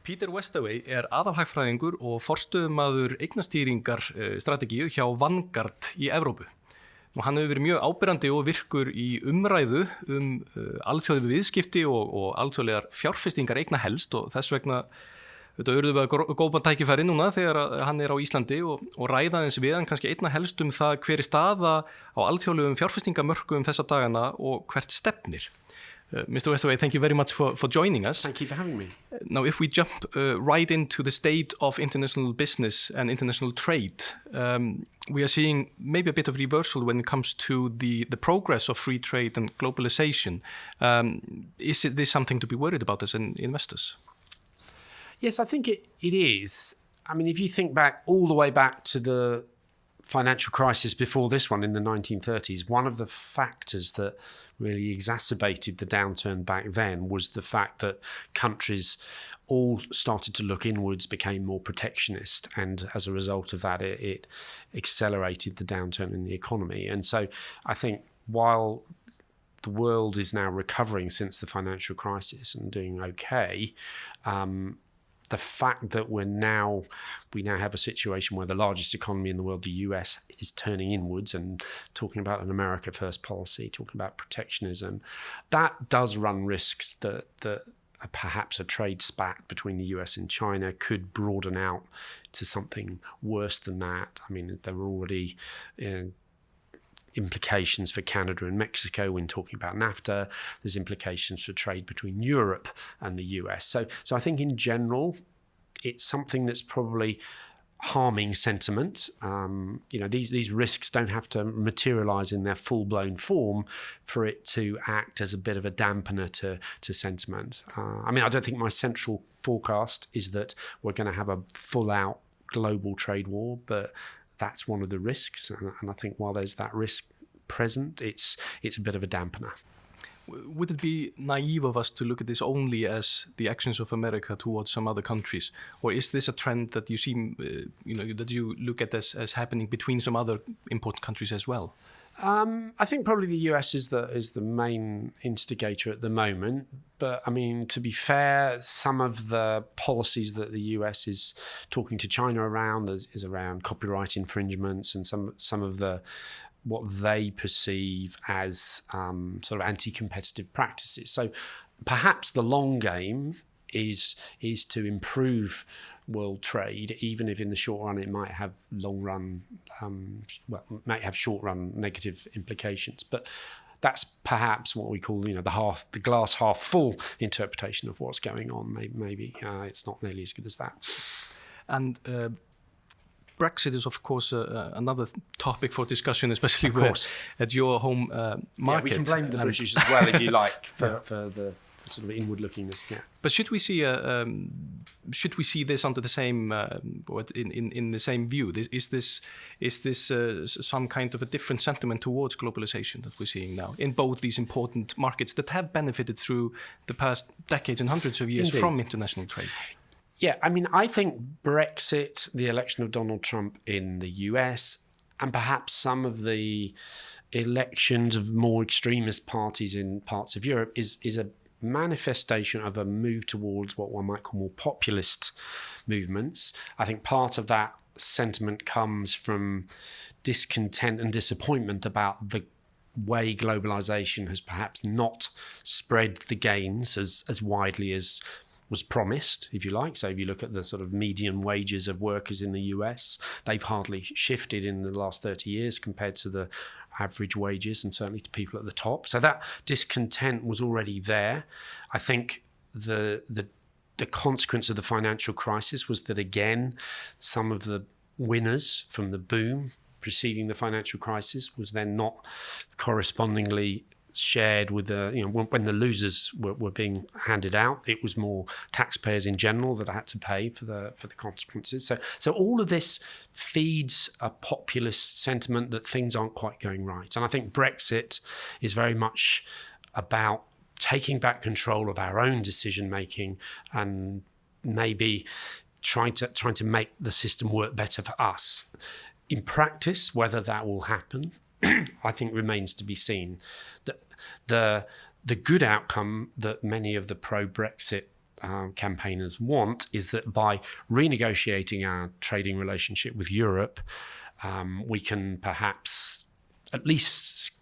Peter Westaway aðalhagfræðingur og forstöðumaður eignastýringarstrategíu hjá Vanguard í Evrópu. Og hann hefur verið mjög áberandi og virkur í umræðu alþjóðleg viðskipti og alþjóðlegar fjárfestingar eigna helst og þess vegna urðum við að góða tækifæri núna þegar hann á Íslandi og ræða eins við hann kannski einna helst það hver staða á alþjóðlegum fjárfestingamörkuðum þessa dagana og hvert stefnir. Mr. Westaway, thank you very much for joining us. Thank you for having me. Now, if we jump right into the state of international business and international trade, we are seeing maybe a bit of reversal when it comes to the progress of free trade and globalization. Is this something to be worried about as investors? Yes, I think it is. I mean, if you think all the way back to the financial crisis before this one in the 1930s, one of the factors that really exacerbated the downturn back then was the fact that countries all started to look inwards, became more protectionist, and as a result of that, it accelerated the downturn in the economy. And so I think while the world is now recovering since the financial crisis and doing okay, the fact that we now have a situation where the largest economy in the world, the US, is turning inwards and talking about an America First policy, talking about protectionism, that does run risks that perhaps a trade spat between the US and China could broaden out to something worse than that. I mean, there were already implications for Canada and Mexico when talking about NAFTA. There's implications for trade between Europe and the US. So I think in general, it's something that's probably harming sentiment. These risks don't have to materialize in their full-blown form for it to act as a bit of a dampener to sentiment. I don't think my central forecast is that we're going to have a full-out global trade war, but that's one of the risks, and I think while there's that risk present, it's a bit of a dampener. Would it be naive of us to look at this only as the actions of America towards some other countries, or is this a trend that you see, that you look at as happening between some other important countries as well? I think probably the US is the main instigator at the moment. But I mean, to be fair, some of the policies that the US is talking to China around is around copyright infringements and some of what they perceive as sort of anti-competitive practices. So perhaps the long game is to improve world trade, even if in the short run it might have short run negative implications. But that's perhaps what we call, the glass half full interpretation of what's going on. Maybe it's not nearly as good as that. And Brexit is, of course, another topic for discussion, especially at your home market. Yeah, we can blame the British as well, if you like, for the sort of inward-lookingness. Yeah. But should we see this under the same in the same view? Is this some kind of a different sentiment towards globalization that we're seeing now in both these important markets that have benefited through the past decades and hundreds of years from international trade? Yeah, I mean, I think Brexit, the election of Donald Trump in the US, and perhaps some of the elections of more extremist parties in parts of Europe is a manifestation of a move towards what one might call more populist movements. I think part of that sentiment comes from discontent and disappointment about the way globalization has perhaps not spread the gains as widely as was promised, if you like. So if you look at the sort of median wages of workers in the US, they've hardly shifted in the last 30 years compared to the average wages, and certainly to people at the top. So that discontent was already there. I think the consequence of the financial crisis was that, again, some of the winners from the boom preceding the financial crisis was then not correspondingly shared with when the losers were being handed out, it was more taxpayers in general that had to pay for the consequences. So all of this feeds a populist sentiment that things aren't quite going right. And I think Brexit is very much about taking back control of our own decision making and maybe trying to make the system work better for us. In practice, whether that will happen, I think remains to be seen. The good outcome that many of the pro-Brexit campaigners want is that by renegotiating our trading relationship with Europe, we can perhaps at least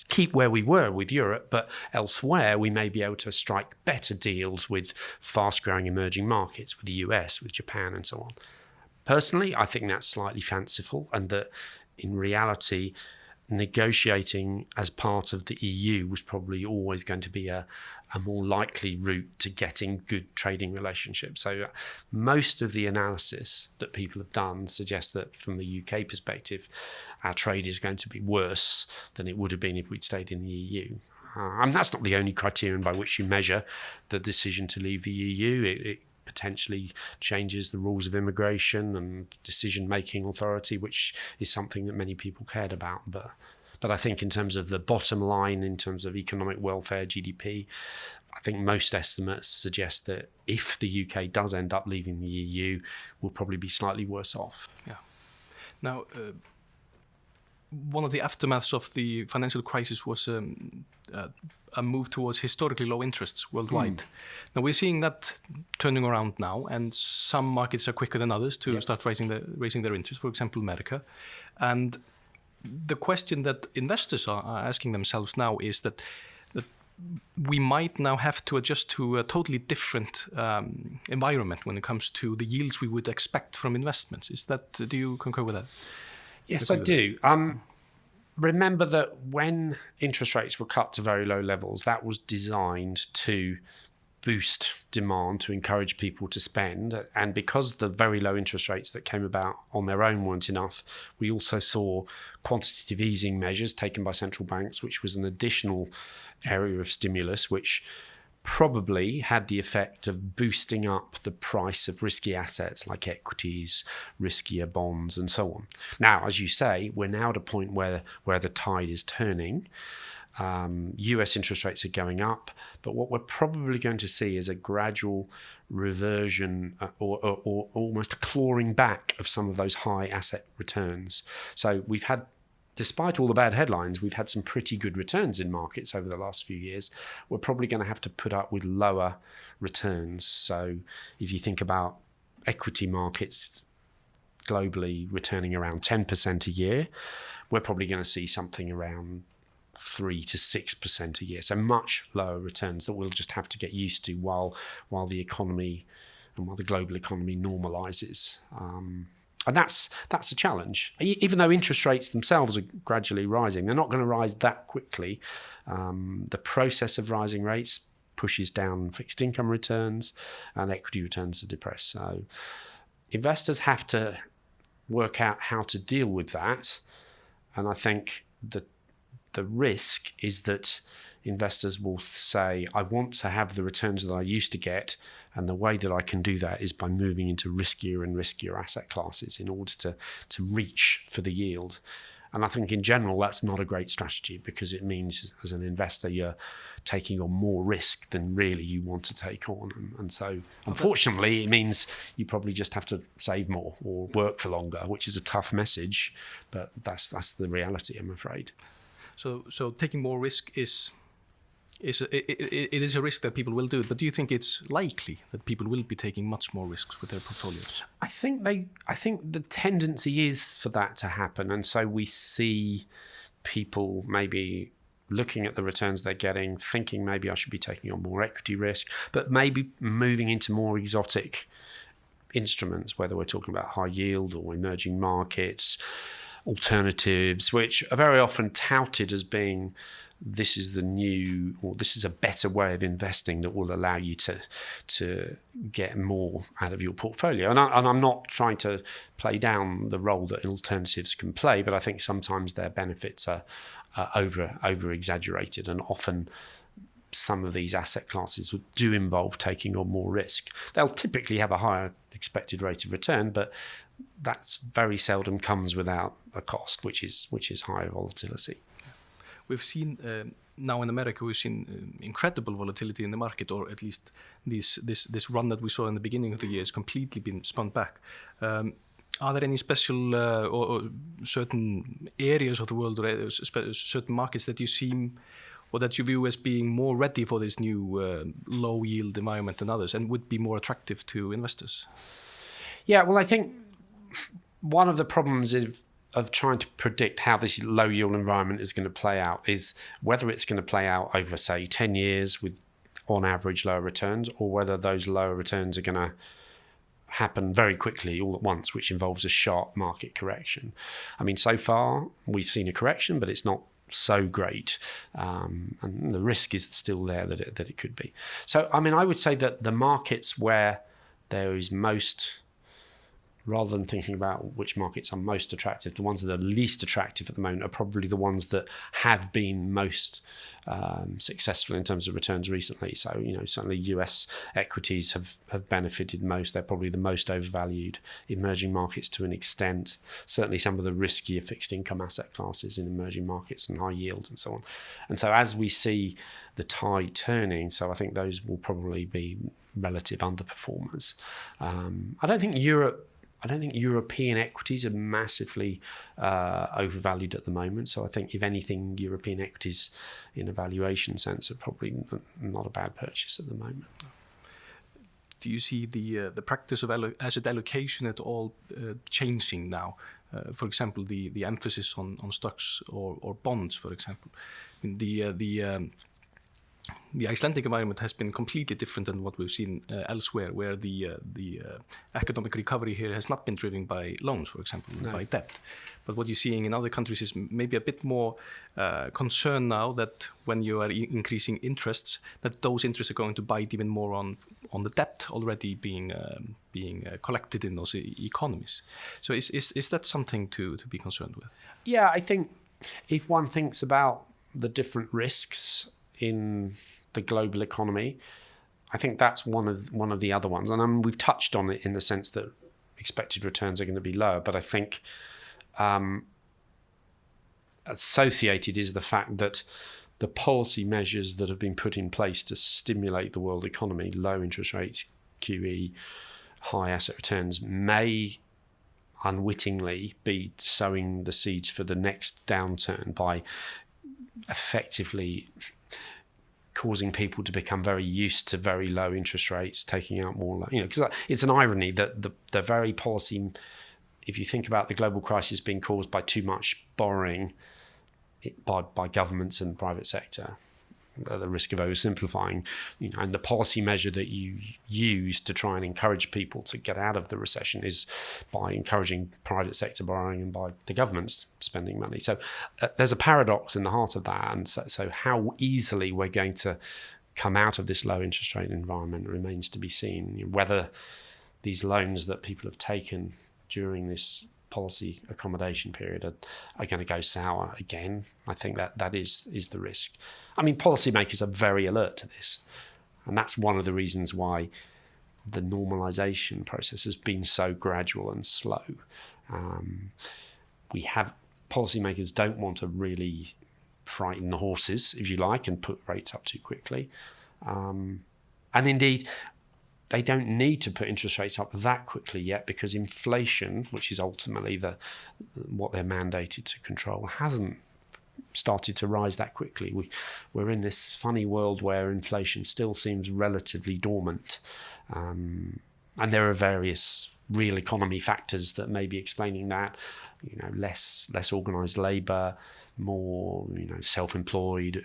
keep where we were with Europe, but elsewhere we may be able to strike better deals with fast-growing emerging markets, with the US, with Japan, and so on. Personally, I think that's slightly fanciful, and that in reality, negotiating as part of the EU was probably always going to be a more likely route to getting good trading relationships. So most of the analysis that people have done suggests that from the UK perspective, our trade is going to be worse than it would have been if we'd stayed in the EU. And that's not the only criterion by which you measure the decision to leave the EU. It potentially changes the rules of immigration and decision-making authority, which is something that many people cared about. But I think in terms of the bottom line, in terms of economic welfare, GDP, I think most estimates suggest that if the UK does end up leaving the EU, we'll probably be slightly worse off. Yeah. Now, one of the aftermaths of the financial crisis was a move towards historically low interests worldwide. Now we're seeing that turning around now, and some markets are quicker than others to start raising their interest. For example, America. And the question that investors are asking themselves now is that we might now have to adjust to a totally different environment when it comes to the yields we would expect from investments. Do you concur with that? Yes, I do. Remember that when interest rates were cut to very low levels, that was designed to boost demand, to encourage people to spend. And because the very low interest rates that came about on their own weren't enough, we also saw quantitative easing measures taken by central banks, which was an additional area of stimulus, which probably had the effect of boosting up the price of risky assets like equities, riskier bonds, and so on. Now, as you say, we're now at a point where the tide is turning. US interest rates are going up, but what we're probably going to see is a gradual reversion or almost a clawing back of some of those high asset returns. So we've had, despite all the bad headlines, we've had some pretty good returns in markets over the last few years. We're probably going to have to put up with lower returns. So if you think about equity markets globally returning around 10% a year, we're probably going to see something around 3 to 6% a year. So much lower returns that we'll just have to get used to while the economy and while the global economy normalizes. And that's a challenge. Even though interest rates themselves are gradually rising, they're not going to rise that quickly. The process of rising rates pushes down fixed income returns, and equity returns are depressed. So investors have to work out how to deal with that. And I think that the risk is that investors will say, I want to have the returns that I used to get, and the way that I can do that is by moving into riskier and riskier asset classes in order to reach for the yield. And I think in general, that's not a great strategy, because it means as an investor, you're taking on more risk than really you want to take on. And so unfortunately, it means you probably just have to save more or work for longer, which is a tough message, but that's the reality, I'm afraid. So taking more risk is a risk that people will do, but do you think it's likely that people will be taking much more risks with their portfolios? I think the tendency is for that to happen, and so we see people maybe looking at the returns they're getting, thinking maybe I should be taking on more equity risk, but maybe moving into more exotic instruments, whether we're talking about high yield or emerging markets, alternatives, which are very often touted as being this is the new, or this is a better way of investing that will allow you to get more out of your portfolio. And I'm not trying to play down the role that alternatives can play, but I think sometimes their benefits are over exaggerated, and often some of these asset classes do involve taking on more risk. They'll typically have a higher expected rate of return, but that's very seldom comes without a cost, which is higher volatility. We've seen now in America, we've seen incredible volatility in the market, or at least this run that we saw in the beginning of the year has completely been spun back. Are there any special or certain areas of the world or certain markets that you seem or that you view as being more ready for this new low yield environment than others and would be more attractive to investors? Yeah, well, I think one of the problems of trying to predict how this low yield environment is going to play out is whether it's going to play out over, say, 10 years with on average lower returns, or whether those lower returns are going to happen very quickly all at once, which involves a sharp market correction. I mean, so far we've seen a correction, but it's not so great, and the risk is still there that it could be. So, I mean, I would say that the markets where there is most, rather than thinking about which markets are most attractive, the ones that are least attractive at the moment are probably the ones that have been most successful in terms of returns recently. So, certainly US equities have benefited most. They're probably the most overvalued. Emerging markets to an extent. Certainly some of the riskier fixed income asset classes in emerging markets and high yields and so on. And so as we see the tide turning, so I think those will probably be relative underperformers. I don't think European equities are massively overvalued at the moment. So I think, if anything, European equities in a valuation sense are probably not a bad purchase at the moment. Do you see the practice of asset allocation at all changing now? For example, the emphasis on stocks or bonds, for example. The Icelandic environment has been completely different than what we've seen elsewhere, where the economic recovery here has not been driven by loans, for example, by debt. But what you're seeing in other countries is maybe a bit more concern now that when you are increasing interests, that those interests are going to bite even more on the debt already being collected in those economies. So is that something to be concerned with? Yeah, I think if one thinks about the different risks in the global economy, I think that's one of the other ones. And we've touched on it in the sense that expected returns are going to be lower. But I think associated is the fact that the policy measures that have been put in place to stimulate the world economy, low interest rates, QE, high asset returns, may unwittingly be sowing the seeds for the next downturn by effectively causing people to become very used to very low interest rates, taking out more, because it's an irony that the very policy, if you think about the global crisis being caused by too much borrowing by governments and private sector, at the risk of oversimplifying, and the policy measure that you use to try and encourage people to get out of the recession is by encouraging private sector borrowing and by the governments spending money. So there's a paradox in the heart of that. And so how easily we're going to come out of this low interest rate environment remains to be seen. Whether these loans that people have taken during this policy accommodation period are going to go sour again, I think that is the risk. I mean, policymakers are very alert to this, and that's one of the reasons why the normalization process has been so gradual and slow. Policymakers don't want to really frighten the horses, if you like, and put rates up too quickly. And indeed, they don't need to put interest rates up that quickly yet, because inflation, which is ultimately what they're mandated to control, hasn't started to rise that quickly. We're in this funny world where inflation still seems relatively dormant, and there are various real economy factors that may be explaining that. Less organised labour, more self-employed,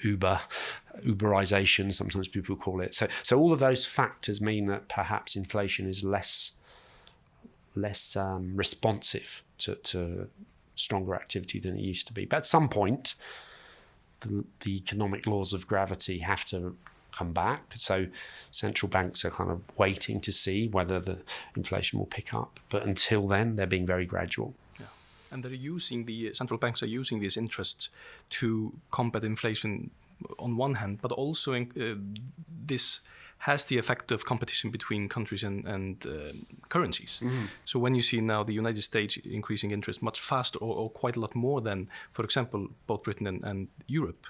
Uberization, sometimes people call it. So all of those factors mean that perhaps inflation is less responsive to stronger activity than it used to be. But at some point, the economic laws of gravity have to come back. So central banks are kind of waiting to see whether the inflation will pick up. But until then, they're being very gradual. Yeah. And central banks are using these interests to combat inflation on one hand, but also this has the effect of competition between countries and currencies. Mm-hmm. So when you see now the United States increasing interest much faster or quite a lot more than, for example, both Britain and Europe,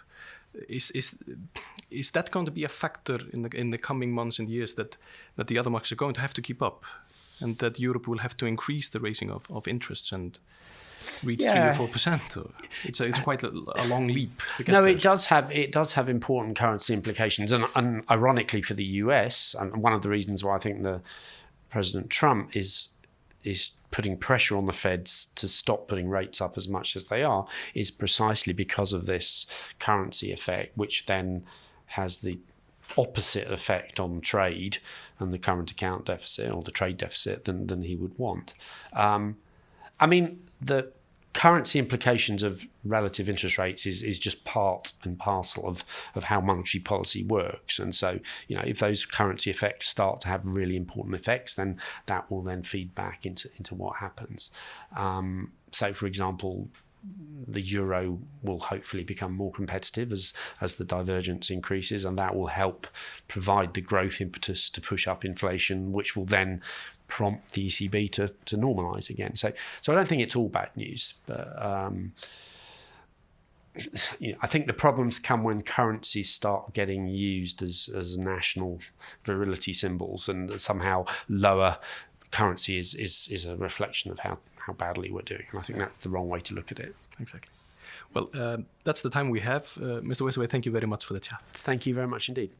is that going to be a factor in the coming months and years that the other markets are going to have to keep up, and that Europe will have to increase the raising of interests? And reach 3 or 4%. It's quite a long leap to get No, there. it does have important currency implications, and ironically for the US, and one of the reasons why I think the President Trump is putting pressure on the Feds to stop putting rates up as much as they are, is precisely because of this currency effect, which then has the opposite effect on trade and the current account deficit, or the trade deficit, than he would want. I mean, the currency implications of relative interest rates is just part and parcel of how monetary policy works. And so, if those currency effects start to have really important effects, then that will then feed back into what happens. So, for example, the euro will hopefully become more competitive as the divergence increases, and that will help provide the growth impetus to push up inflation, which will then prompt the ECB to normalise again. So I don't think it's all bad news, but I think the problems come when currencies start getting used as national virility symbols, and somehow lower currency is a reflection of how badly we're doing. And I think that's the wrong way to look at it. Exactly. Well, that's the time we have. Mr. Westaway, thank you very much for the chat. Thank you very much indeed.